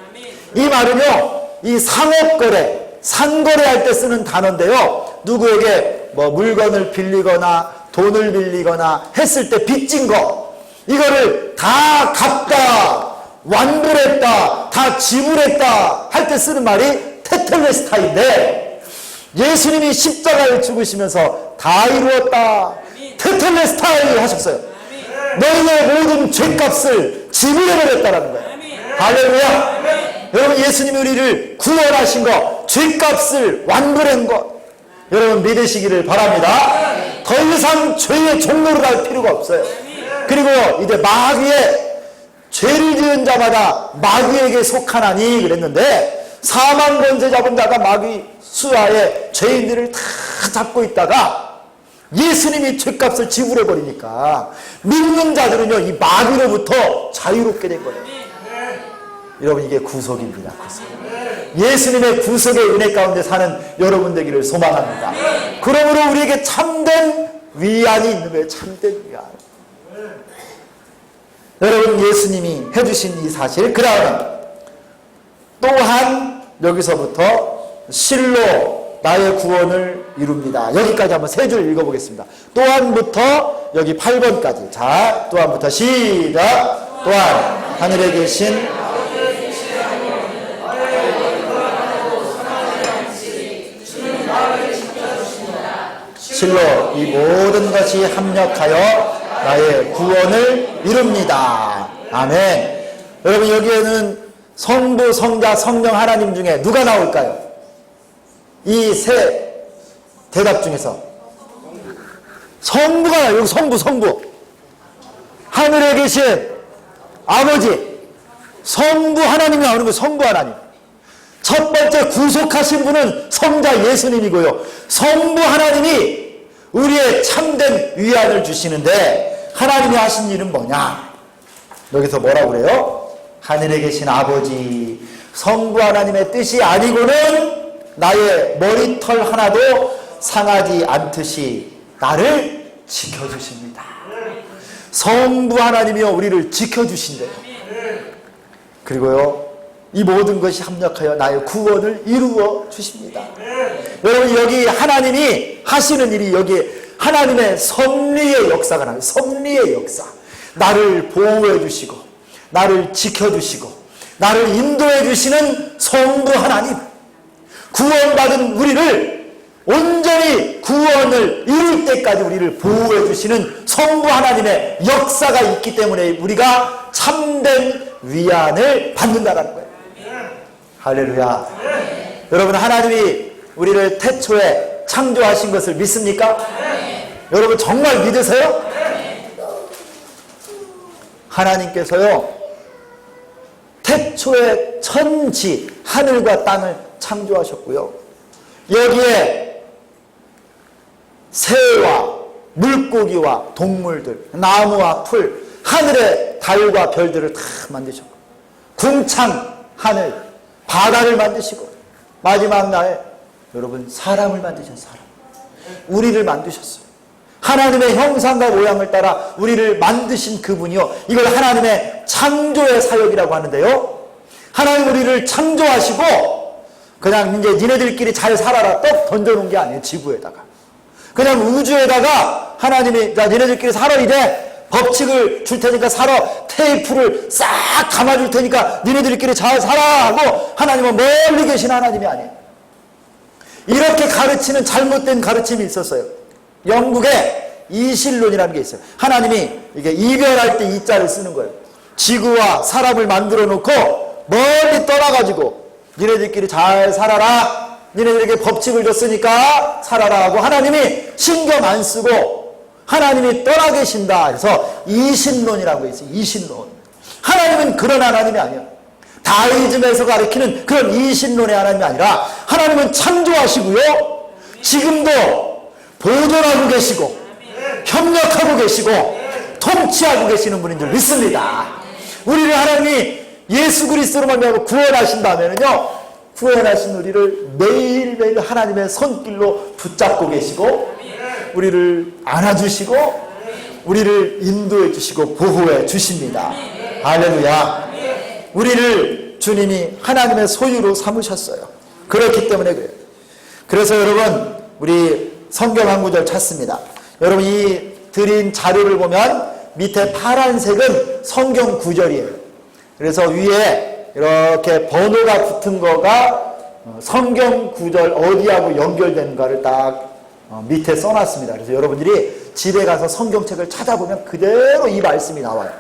이 말은요 이 상업거래 상거래할 때 쓰는 단어인데요 누구에게 뭐 물건을 빌리거나 돈을 빌리거나 했을 때 빚진 거 이거를 다 갚다 완불했다 다 지불했다 할 때 쓰는 말이 테텔레스타인데 예수님이 십자가에 죽으시면서 다 이루었다 테텔레스타이 하셨어요. 너희의 모든 죄값을 지불해버렸다라는 거예요. 할렐루야. 여러분 예수님이 우리를 구원하신 것 죄값을 완불한 것 여러분 믿으시기를 바랍니다. 더 이상 죄의 종로로 갈 필요가 없어요. 그리고 이제 마귀의 죄를 지은 자마다 마귀에게 속하나니 그랬는데 사망 권세 잡은 자가 마귀 수하에 죄인들을 다 잡고 있다가 예수님이 죄값을 지불해버리니까 믿는 자들은요 이 마귀로부터 자유롭게 된 거예요. 여러분 이게 구속입니다. 구속. 예수님의 구속의 은혜 가운데 사는 여러분 되기를 소망합니다. 그러므로 우리에게 참된 위안이 있는 거예요. 참된 위안. 여러분 예수님이 해주신 이 사실 그 다음에 또한 여기서부터 실로 나의 구원을 이룹니다. 여기까지 한번 세 줄 읽어보겠습니다. 또한부터 여기 8번까지 자 또한부터 시작. 또한 하늘에 계신 실로 이 모든 것이 합력하여 나의 구원을 이룹니다. 아멘. 여러분 여기에는 성부, 성자, 성령 하나님 중에 누가 나올까요? 이 세 대답 중에서 성부가 여기 성부 하늘에 계신 아버지 성부 하나님이 나오는 거예요. 성부 하나님. 첫 번째 구속하신 분은 성자 예수님이고요. 성부 하나님이 우리의 참된 위안을 주시는데 하나님이 하신 일은 뭐냐? 여기서 뭐라고 그래요? 하늘에 계신 아버지 성부 하나님의 뜻이 아니고는 나의 머리털 하나도 상하지 않듯이 나를 지켜주십니다. 성부 하나님이요 우리를 지켜주신대요. 그리고요 이 모든 것이 합력하여 나의 구원을 이루어 주십니다. 여러분 여기 하나님이 하시는 일이 여기 하나님의 섭리의 역사가 나와요. 섭리의 역사. 나를 보호해 주시고 나를 지켜주시고 나를 인도해 주시는 성부 하나님. 구원받은 우리를 온전히 구원을 이룰 때까지 우리를 보호해 주시는 성부 하나님의 역사가 있기 때문에 우리가 참된 위안을 받는다는 거예요. 할렐루야. 여러분 하나님이 우리를 태초에 창조하신 것을 믿습니까? 여러분 정말 믿으세요? 하나님께서요 태초에 천지 하늘과 땅을 창조하셨고요 여기에 새와 물고기와 동물들 나무와 풀 하늘의 달과 별들을 다 만드셨고 궁창 하늘 바다를 만드시고 마지막 날에 여러분 사람을 만드신 사람 우리를 만드셨어요. 하나님의 형상과 모양을 따라 우리를 만드신 그분이요 이걸 하나님의 창조의 사역이라고 하는데요 하나님 우리를 창조하시고 그냥 이제 니네들끼리 잘 살아라 떡 던져놓은 게 아니에요. 지구에다가. 그냥 우주에다가 하나님이 자 니네들끼리 살아 이래 법칙을 줄 테니까 살아 테이프를 싹 감아줄 테니까 니네들끼리 잘 살아 하고 하나님은 멀리 계신 하나님이 아니에요. 이렇게 가르치는 잘못된 가르침이 있었어요. 영국에 이실론이라는 게 있어요. 하나님이 이게 이별할 때 이자를 쓰는 거예요. 지구와 사람을 만들어 놓고 멀리 떠나가지고 니네들끼리 잘 살아라. 니네들에게 법칙을 줬으니까 살아라 하고 하나님이 신경 안 쓰고 하나님이 떠나 계신다. 그래서 이신론이라고 있어요. 이신론. 하나님은 그런 하나님이 아니에요. 다이즘에서 가르치는 그런 이신론의 하나님이 아니라 하나님은 창조하시고요. 지금도 보존하고 계시고 협력하고 계시고 통치하고 계시는 분인 줄 믿습니다. 우리를 하나님이 예수 그리스도로 말미암아 구원하신다면요. 구원하신 우리를 매일매일 하나님의 손길로 붙잡고 계시고 우리를 안아주시고 우리를 인도해 주시고 보호해 주십니다. 할렐루야. 우리를 주님이 하나님의 소유로 삼으셨어요. 그렇기 때문에 그래요. 그래서 여러분 우리 성경 한 구절 찾습니다. 여러분 이 드린 자료를 보면 밑에 파란색은 성경 구절이에요. 그래서 위에 이렇게 번호가 붙은 거가 성경 구절 어디하고 연결되는가를 딱 밑에 써놨습니다. 그래서 여러분들이 집에 가서 성경책을 찾아보면 그대로 이 말씀이 나와요.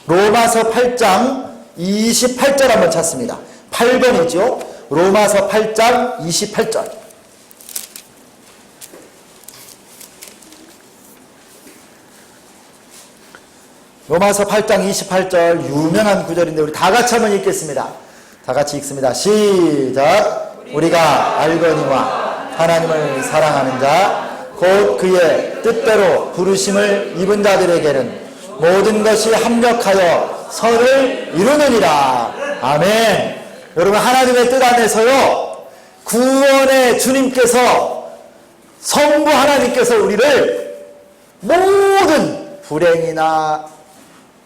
로마서 8장 28절 한번 찾습니다. 8번이죠. 로마서 8장 28절. 로마서 8장 28절 유명한 구절인데 우리 다 같이 한번 읽겠습니다. 다 같이 읽습니다. 시작. 우리가 알거니와 하나님을 사랑하는 자 곧 그의 뜻대로 부르심을 입은 자들에게는 모든 것이 합력하여 선을 이루느니라. 아멘. 여러분 하나님의 뜻 안에서요 구원의 주님께서 성부 하나님께서 우리를 모든 불행이나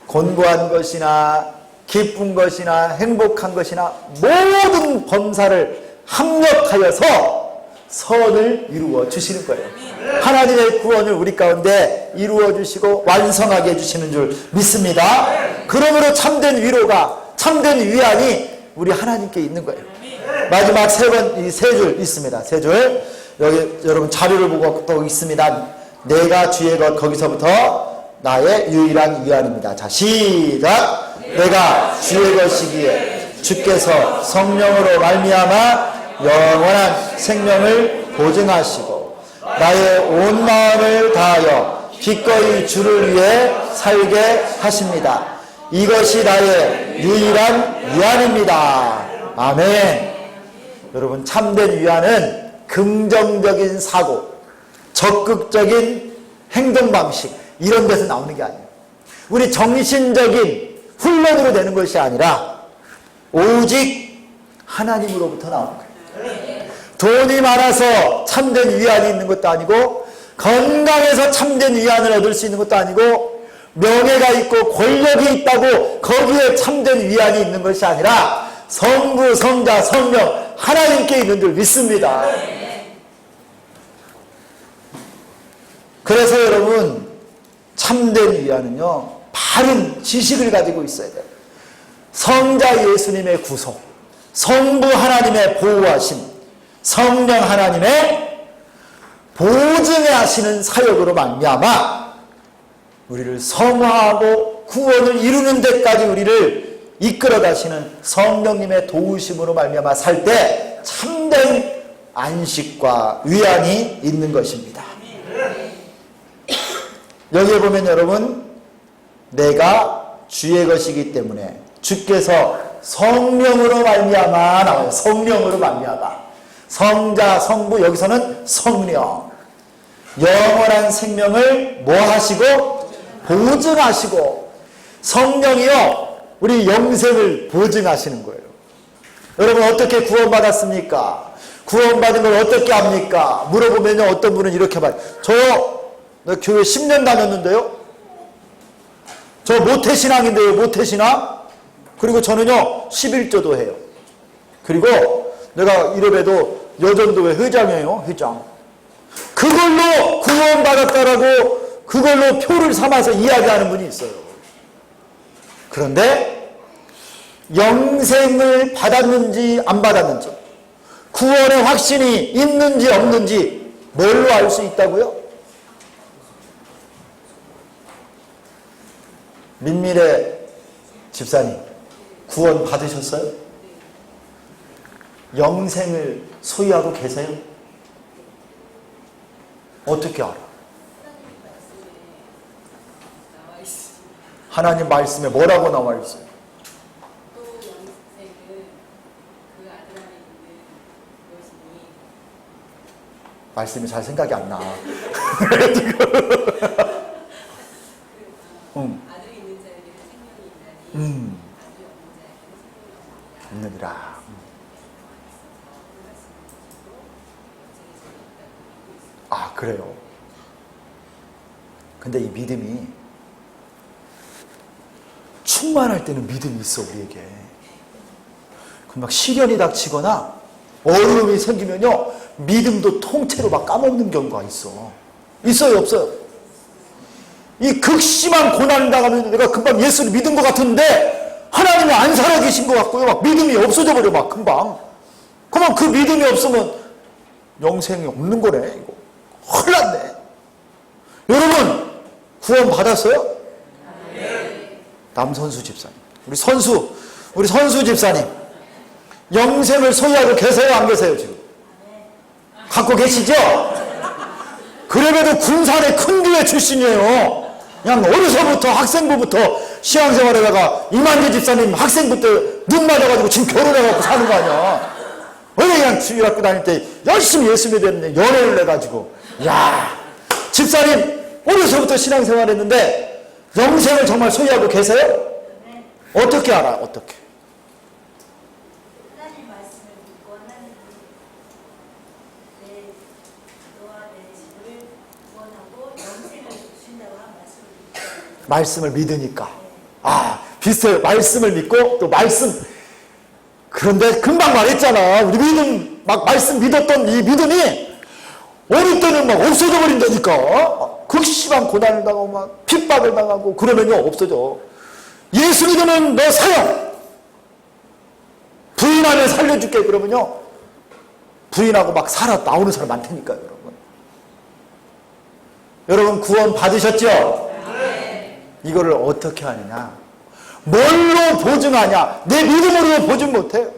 곤고한 것이나 기쁜 것이나 행복한 것이나 모든 범사를 합력하여서 선을 이루어 주시는 거예요. 하나님의 구원을 우리 가운데 이루어 주시고 완성하게 해주시는 줄 믿습니다. 그러므로 참된 위로가 참된 위안이 우리 하나님께 있는 거예요. 마지막 세 줄 있습니다. 세 줄 여기 여러분 자료를 보고 또 있습니다. 내가 주의 것 거기서부터 나의 유일한 위안입니다. 자 시작. 내가 주의 것이기에 주께서 성령으로 말미암아 영원한 생명을 보증하시고 나의 온 마음을 다하여 기꺼이 주를 위해 살게 하십니다. 이것이 나의 유일한 위안입니다. 아멘. 여러분 참된 위안은 긍정적인 사고, 적극적인 행동 방식 이런 데서 나오는 게 아니에요. 우리 정신적인 훈련으로 되는 것이 아니라 오직 하나님으로부터 나오는 거예요. 돈이 많아서 참된 위안이 있는 것도 아니고 건강해서 참된 위안을 얻을 수 있는 것도 아니고 명예가 있고 권력이 있다고 거기에 참된 위안이 있는 것이 아니라 성부, 성자, 성령 하나님께 있는 줄 믿습니다. 그래서 여러분 참된 위안은요 바른 지식을 가지고 있어야 돼요. 성자 예수님의 구속, 성부 하나님의 보호하심, 성령 하나님의 보증해 하시는 사역으로 말미암아 우리를 성화하고 구원을 이루는 데까지 우리를 이끌어 가시는 성령님의 도우심으로 말미암아 살 때 참된 안식과 위안이 있는 것입니다. 여기에 보면 여러분 내가 주의 것이기 때문에 주께서 성령으로 말미암아 나와요. 성령으로 말미암아 성자 성부 여기서는 성령 영원한 생명을 뭐 하시고 보증하시고 성령이요 우리 영생을 보증하시는 거예요. 여러분 어떻게 구원받았습니까? 구원받은 걸 어떻게 합니까? 물어보면 어떤 분은 이렇게 말해요. 나 교회 10년 다녔는데요. 저 모태신앙인데요. 모태신앙. 그리고 저는요 11조도 해요. 그리고 내가 이래봬도 여전도회 회장이에요. 회장. 그걸로 구원받았다라고 그걸로 표를 삼아서 이야기하는 분이 있어요. 그런데 영생을 받았는지 안 받았는지, 구원의 확신이 있는지 없는지 뭘로 알 수 있다고요? 민미래 집사님, 구원 받으셨어요? 영생을 소유하고 계세요? 어떻게 알아? 하나님 말씀에 뭐라고 나와 있어요? 또 영생은 그 아들 안에 있는 것이니. 말씀이 잘 생각이 안 나. 아들이 있는 자에게는 생명이 있나니 아들이 없는 자에게는 생명이 없느니라. 아, 그래요. 근데 이 믿음이 충만할 때는 믿음이 있어, 우리에게. 그 막 시련이 닥치거나 어려움이 생기면요, 믿음도 통째로 막 까먹는 경우가 있어. 있어요, 없어요? 이 극심한 고난을 당하면 내가 금방 예수를 믿은 것 같은데 하나님이 안 살아계신 것 같고요, 막 믿음이 없어져 버려, 막 금방. 그러면 그 믿음이 없으면 영생이 없는 거네, 이거. 큰일 났네. 여러분, 구원 받았어요? 남선수 집사님, 우리 선수 집사님, 영생을 소유하고 계세요, 안 계세요, 지금? 갖고 계시죠? 그래도 군산의 큰 교회 출신이에요. 그냥 어려서부터 학생부부터 신앙생활에다가 이만재 집사님 학생부 때 눈 맞아가지고 지금 결혼해갖고 사는 거 아니야. 원래 그냥 주일학교 다닐 때 열심히 예수 믿었는데 연애를 해가지고, 야, 집사님 어려서부터 신앙생활 했는데 영생을 정말 소유하고 계세요? 네. 어떻게 알아요? 어떻게? 하나님 말씀을 믿고 하나님이 너와 내 집을 구원하고 영생을 주신다고 한 말씀을 믿고 말씀을 믿으니까. 아, 비슷해요. 말씀을 믿고 또 말씀. 그런데 금방 말했잖아. 우리 믿음, 막 말씀 믿었던 이 믿음이 어릴 때는 막 없어져 버린다니까. 극심한 고난을 당하고 막 핍박을 당하고 그러면요, 없어져. 예수 믿으면 너 사형. 부인하면 살려줄게. 그러면요, 부인하고 막 살아 나오는 사람 많다니까요, 여러분. 여러분, 구원 받으셨죠? 네. 이거를 어떻게 하느냐? 뭘로 보증하냐? 내 믿음으로 보증 못해요.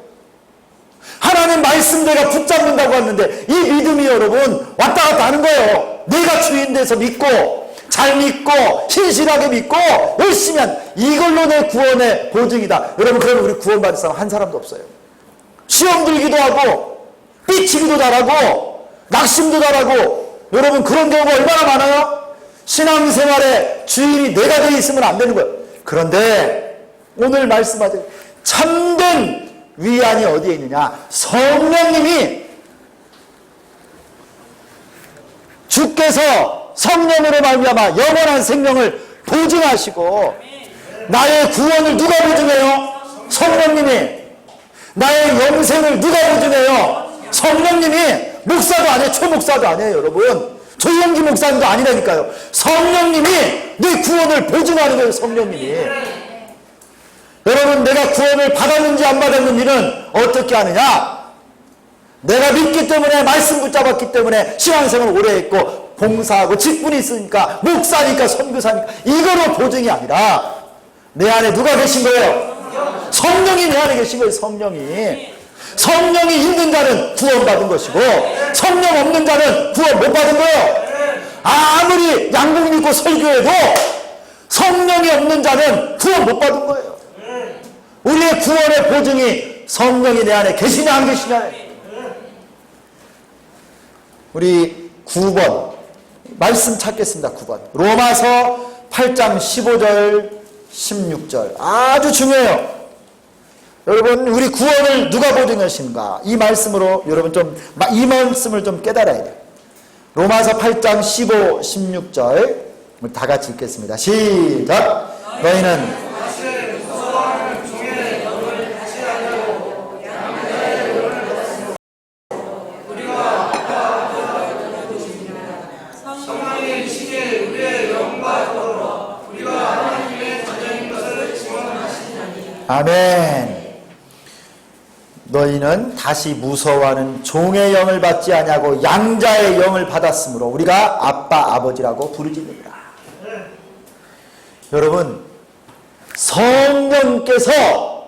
하나님 말씀대로 붙잡는다고 하는데 이 믿음이 여러분 왔다 갔다 하는 거예요. 내가 주인 돼서 믿고 잘 믿고 신실하게 믿고 열심히 한 이걸로 내 구원의 보증이다. 여러분, 그러면 우리 구원받을 사람 한 사람도 없어요. 시험 들기도 하고 삐치기도 잘하고 낙심도 잘하고, 여러분 그런 경우가 얼마나 많아요? 신앙생활의 주인이 내가 되어 있으면 안 되는 거예요. 그런데 오늘 말씀하신 참된 위안이 어디에 있느냐? 성령님이, 주께서 성령으로 말미암아 영원한 생명을 보증하시고, 나의 구원을 누가 보증해요? 성령님이. 나의 영생을 누가 보증해요? 성령님이. 목사도 아니에요. 최목사도 아니에요, 여러분. 조영기 목사님도 아니라니까요. 성령님이 내 구원을 보증하는 거예요, 성령님이. 여러분, 내가 구원을 받았는지 안 받았는지는 어떻게 하느냐? 내가 믿기 때문에, 말씀 붙잡았기 때문에 신앙생활을 오래 했고 봉사하고 직분이 있으니까, 목사니까, 선교사니까, 이거로 보증이 아니라 내 안에 누가 계신 거예요? 성령이 내 안에 계신 거예요. 성령이 있는 자는 구원받은 것이고 성령 없는 자는 구원 못 받은 거예요. 아무리 양복 입고 설교해도 성령이 없는 자는 구원 못 받은 거예요. 우리의 구원의 보증이 성령이 내 안에 계시냐 안 계시냐. 우리 9번 말씀 찾겠습니다. 9번 로마서 8장 15절 16절 아주 중요해요. 여러분, 우리 구원을 누가 보증하신가? 이 말씀으로 여러분 이 말씀을 좀 깨달아야 돼요. 로마서 8장 15, 16절 우리 다 같이 읽겠습니다. 시작. 너희는 아멘. 너희는 다시 무서워하는 종의 영을 받지 아니하고 양자의 영을 받았으므로 우리가 아빠 아버지라고 부르짖느니라. 여러분, 성령께서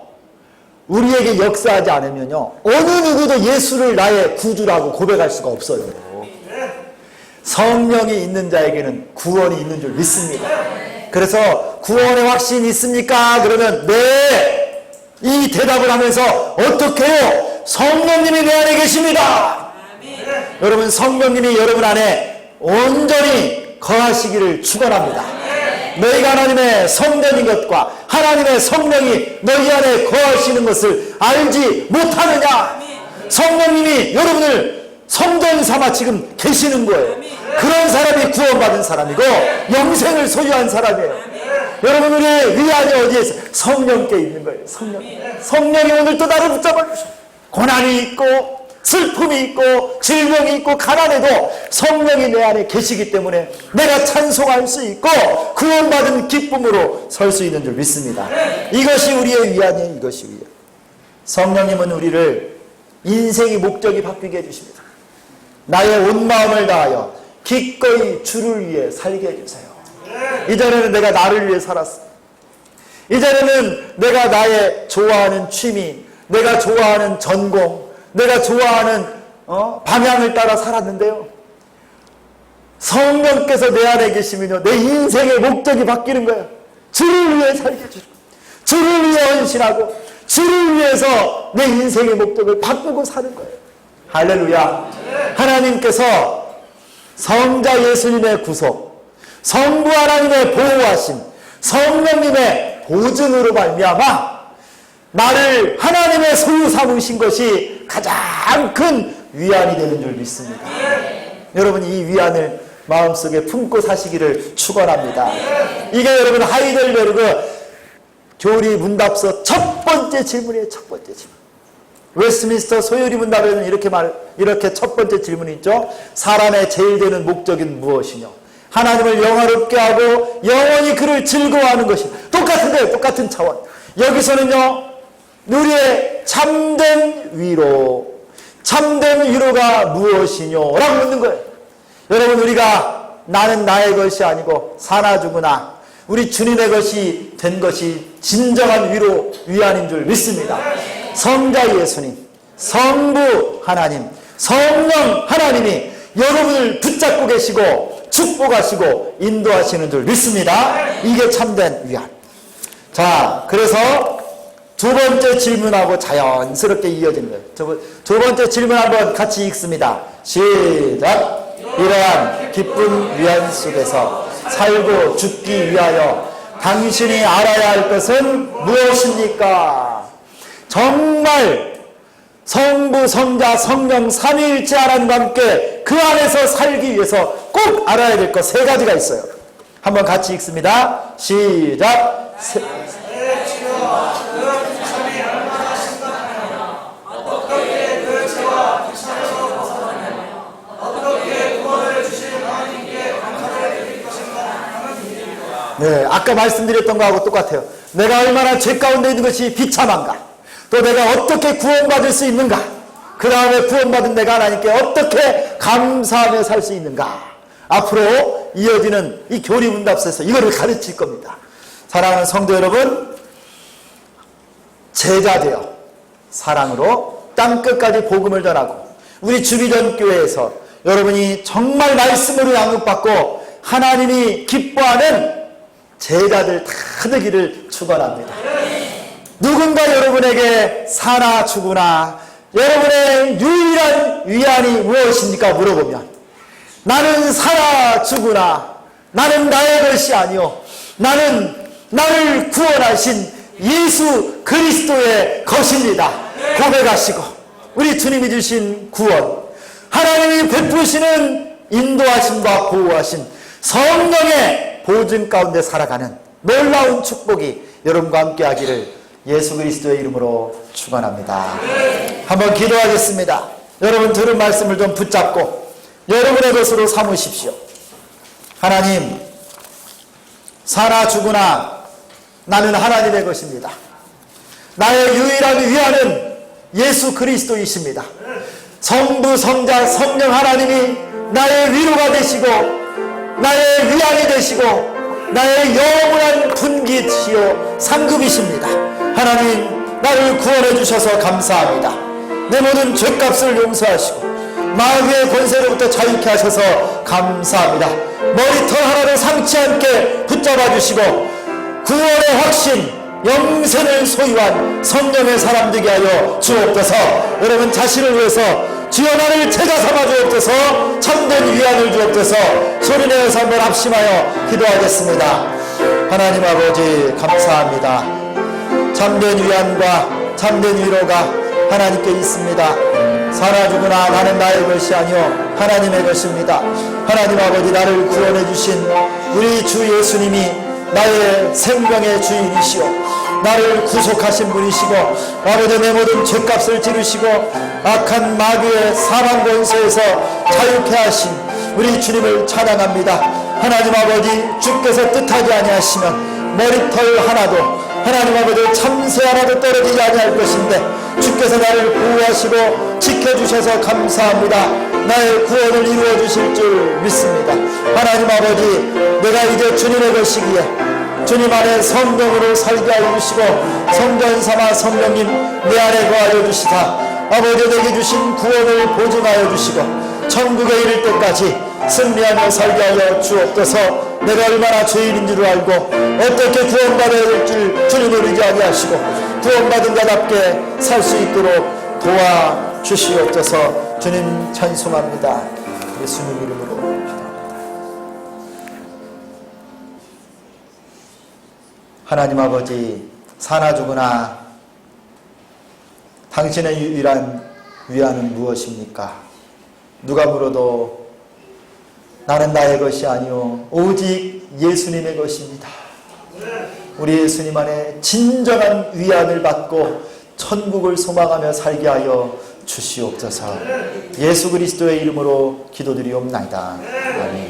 우리에게 역사하지 않으면요, 어느 누구도 예수를 나의 구주라고 고백할 수가 없어요. 성령이 있는 자에게는 구원이 있는 줄 믿습니다. 그래서 구원의 확신이 있습니까? 그러면 네. 이 대답을 하면서 어떻게 해요? 성령님이 내 안에 계십니다. 여러분, 성령님이 여러분 안에 온전히 거하시기를 축원합니다. 너희가 하나님의 성전인 것과 하나님의 성령이 너희 안에 거하시는 것을 알지 못하느냐? 성령님이 여러분을 성전 삼아 지금 계시는 거예요. 그런 사람이 구원받은 사람이고 영생을 소유한 사람이에요. 여러분, 우리의 위안이 어디에 있어요? 성령께 있는 거예요. 성령이 오늘 또 나를 붙잡아 주셔. 고난이 있고 슬픔이 있고 질병이 있고 가난해도 성령이 내 안에 계시기 때문에 내가 찬송할 수 있고 구원받은 기쁨으로 설 수 있는 줄 믿습니다. 이것이 우리의 위안이에요. 이것이 위안. 성령님은 우리를 인생의 목적이 바뀌게 해주십니다. 나의 온 마음을 다하여 기꺼이 주를 위해 살게 해주세요. 이전에는 내가 나를 위해 살았어. 이전에는 내가 나의 좋아하는 취미, 내가 좋아하는 전공, 내가 좋아하는 방향을 따라 살았는데요, 성령께서 내 안에 계시면요, 내 인생의 목적이 바뀌는 거예요. 주를 위해 살게 해주고 주를 위해 헌신하고 주를 위해서 내 인생의 목적을 바꾸고 사는 거예요. 할렐루야. 하나님께서 성자 예수님의 구속, 성부 하나님의 보호하심, 성령님의 보증으로 말미암아 나를 하나님의 소유 삼으신 것이 가장 큰 위안이 되는 줄 믿습니다. 여러분, 이 위안을 마음속에 품고 사시기를 축원합니다. 이게 여러분 하이델베르그 교리 문답서 첫 번째 질문이에요. 첫 번째 질문. 웨스트민스터 소요리 문답에는 이렇게 첫 번째 질문이 있죠. 사람의 제일 되는 목적은 무엇이냐? 하나님을 영화롭게 하고 영원히 그를 즐거워하는 것이. 똑같은데요. 똑같은 차원. 여기서는요, 우리의 참된 위로, 참된 위로가 무엇이뇨? 라고 묻는 거예요. 여러분, 우리가 나는 나의 것이 아니고 사나 죽으나 우리 주님의 것이 된 것이 진정한 위로, 위안인 줄 믿습니다. 성자 예수님, 성부 하나님, 성령 하나님이 여러분을 붙잡고 계시고 축복하시고 인도하시는 줄 믿습니다. 이게 참된 위안. 자, 그래서 두 번째 질문하고 자연스럽게 이어지는 거예요. 두 번째 질문 한번 같이 읽습니다. 시작. 이러한 기쁜 위안 속에서 살고 죽기 위하여 당신이 알아야 할 것은 무엇입니까? 정말 성부, 성자, 성령 삼위일체 하나님과 함께 그 안에서 살기 위해서 꼭 알아야 될 것 세 가지가 있어요. 한번 같이 읽습니다. 시작. 네, 아까 말씀드렸던 거하고 똑같아요. 내가 얼마나 죄 가운데 있는 것이 비참한가, 또 내가 어떻게 구원받을 수 있는가, 그 다음에 구원받은 내가 하나님께 어떻게 감사하며 살 수 있는가, 앞으로 이어지는 이 교리문답서에서 이거를 가르칠 겁니다. 사랑하는 성도 여러분, 제자되어 사랑으로 땅끝까지 복음을 전하고 우리 주비전 교회에서 여러분이 정말 말씀으로 양육받고 하나님이 기뻐하는 제자들 다 되기를 축원합니다. 누군가 여러분에게 사나 죽으나 여러분의 유일한 위안이 무엇입니까? 물어보면 나는 사나 죽으나 나는 나의 것이 아니요 나는 나를 구원하신 예수 그리스도의 것입니다. 고백하시고 우리 주님이 주신 구원, 하나님이 베푸시는 인도하심과 보호하심, 성령의 보증 가운데 살아가는 놀라운 축복이 여러분과 함께 하기를 예수 그리스도의 이름으로 축원합니다. 한번 기도하겠습니다. 여러분 들은 말씀을 좀 붙잡고 여러분의 것으로 삼으십시오. 하나님, 사나 죽으나 나는 하나님의 것입니다. 나의 유일한 위안은 예수 그리스도이십니다. 성부, 성자, 성령 하나님이 나의 위로가 되시고 나의 위안이 되시고 나의 영원한 분깃이요 상급이십니다. 하나님, 나를 구원해 주셔서 감사합니다. 내 모든 죄값을 용서하시고 마귀의 권세로부터 자유케 하셔서 감사합니다. 머리털 하나도 상치 않게 붙잡아 주시고 구원의 확신, 영생을 소유한 성령의 사람 되게 하여 주옵소서. 여러분 자신을 위해서 주여 나를 제자 삼아 주옵소서. 참된 위안을 주옵소서. 소리내어서 한번 합심하여 기도하겠습니다. 하나님 아버지 감사합니다. 참된 위안과 참된 위로가 하나님께 있습니다. 살아 죽으나 나는 나의 것이 아니요 하나님의 것입니다. 하나님 아버지, 나를 구원해 주신 우리 주 예수님이 나의 생명의 주인이시오 나를 구속하신 분이시고 아버지, 내 모든 죄값을 지르시고 악한 마귀의 사망 권세에서 자유케 하신 우리 주님을 찬양합니다. 하나님 아버지, 주께서 뜻하지 아니하시면 머리털 하나도 하나님 아버지 참새 하나도 떨어지지 아니할 것인데 주께서 나를 보호하시고 지켜주셔서 감사합니다. 나의 구원을 이루어 주실 줄 믿습니다. 하나님 아버지, 내가 이제 주님의 것이기에 주님 안에 성령으로 살게 하여 주시고 성전 삼아 성령님 내 안에 거하여 주시사 아버지 내게 주신 구원을 보증하여 주시고 천국에 이를 때까지 승리하며 살게 하여 주옵소서. 내가 얼마나 죄인인 줄 알고 어떻게 구원받아야 될 줄 주님을 의지하게 하시고 구원받은 자답게 살 수 있도록 도와주시옵소서. 주님 찬송합니다. 예수님 이름으로 기도합니다. 하나님 아버지, 사나 죽으나 당신의 유일한 위안은 무엇입니까? 누가 물어도 나는 나의 것이 아니오 오직 예수님의 것입니다. 우리 예수님 안에 진정한 위안을 받고 천국을 소망하며 살게 하여 주시옵소서. 예수 그리스도의 이름으로 기도드리옵나이다. 아멘.